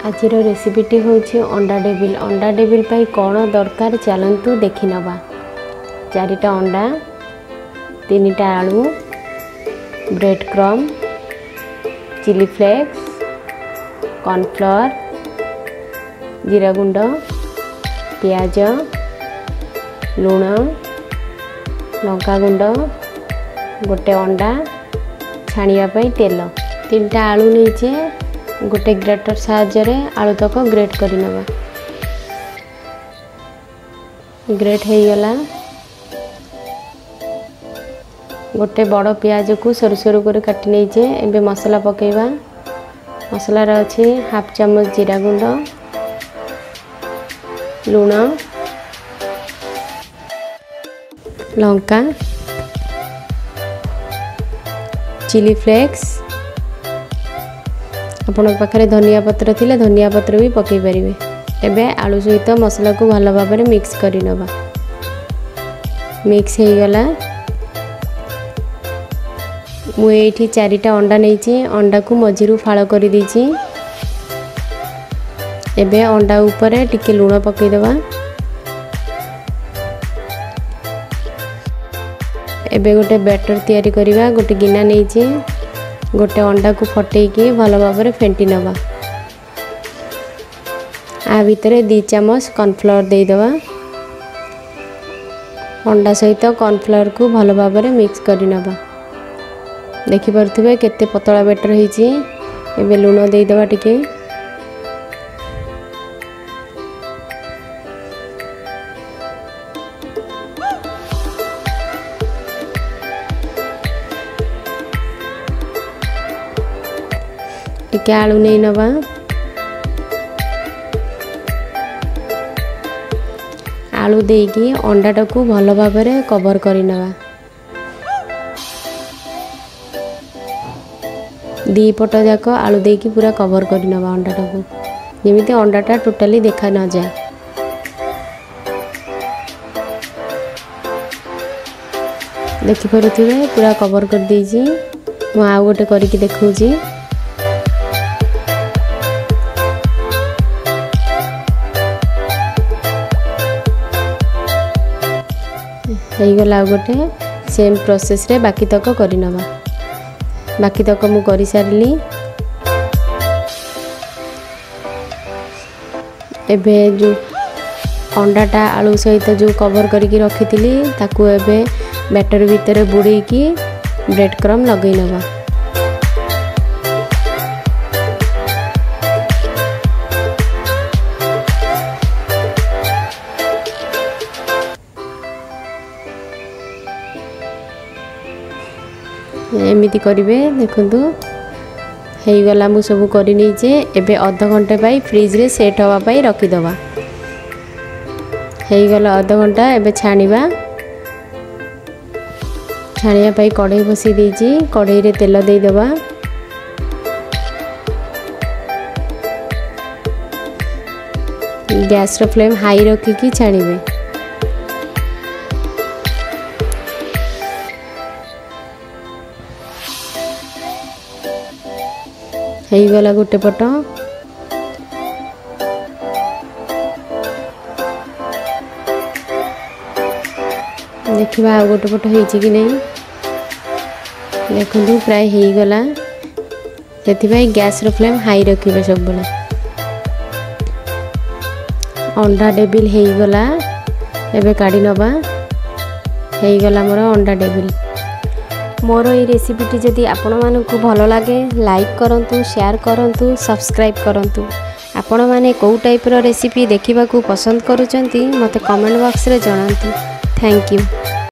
आज रेसिपीटी हूँ अंडा डेविल। अंडा डेविल पाई कौन दरकार चलतु देखी नवा। 4टा अंडा, 3टा आलू, bread crumb, chilli flakes, cornflour, जीरा गुंड, प्याज, लुण, लंका गुंड, गोटे अंडा, छाणिया तेल, 3टा आलू नहीं गोटे ग्रेटर साहाय्य आलू तक ग्रेट कर नवा। ग्रेट हो गला। गोटे बड़ प्याज को सरू सरू कर काटी नहीं एबे मसला पकेबा। मसलार अच्छी हाफ चामच जीरा गुंड, लुण, लंका, चिली फ्लेक्स, आपण पाखे धनिया पत्र थिले धनिया पत्र भी पकई पारिबे। एबे आलू सहित मसला को भल भाव में मिक्स कर नवा। मिक्स हो गला। मु एठी 4टा अंडा नहीं अंडा को मझिरु फाड़ कर दीची। एबे अंडा ऊपर टिके लुण पकई देवा। एबे गोटे बैटर तैयारी करिबा। गोटे गिना नहीं गोटे अंडा को फटेकी भल भाव में फेंटी नवा। आ भितर 2 चामच कॉर्नफ्लोर देदेवा। अंडा सहित कॉर्नफ्लोर को भल भाव में मिक्स कर नवा। देखिपे केते पतला बैटर होईची। एबे लुण देदेवा टिके। टिके आलू नहीं नवा। आलू देकी अंडाटा को भल भाव में कवर कर नवा। 2 पट जाक आलू देकी पूरा कवर कर नवा अंडाटा को, जमीती अंडाटा टोटाली देखा न जाए। देखिपे पूरा कवर कर दीजिए। मु आ गोटे करके देखौची। गला गोटे सेम प्रोसेस रे बाकी तक कर नवा। बाकी तक मु कर सारली। एबे जो अंडाटा आलू सहित जो कवर करके रखी थी ताकू एबे बैटर भीतर बुड़े की ब्रेड क्रम लगे नवा। एमिति करिवे। देखंतु हेई गला मु सब करि नैचे। एबे आधा घंटा पाई फ्रिज रे सेट हवा पाई रखी दवा। हेई गला आधा घंटा। एबे छाणीबा। छाणिया पाई कढ़ाई बसी देची। कढ़ाई रे तेल दे दवा। गैस रो फ्लेम हाई रखी की छाणीबे। हेई गला गोटे पट। देखिबा आ गोटे पट होईची कि नहीं। देखंतु प्राय हेई गला। सेति गैस रो फ्लेम हाई रखिबे सब बेले। अंडा डेविल हेई गला। एबे काढी नबा। हेई गला मोर अंडा डेविल। मोर ये रेसिपीटी जदि आपण मानकु भलो लागे लाइक करंतु, शेयर करंतु, सब्सक्राइब करंतु। आपण माने को टाइप रो रेसिपी देखिबा को पसंद करूचंती मते कमेंट बॉक्स रे जणांतु। Thank you.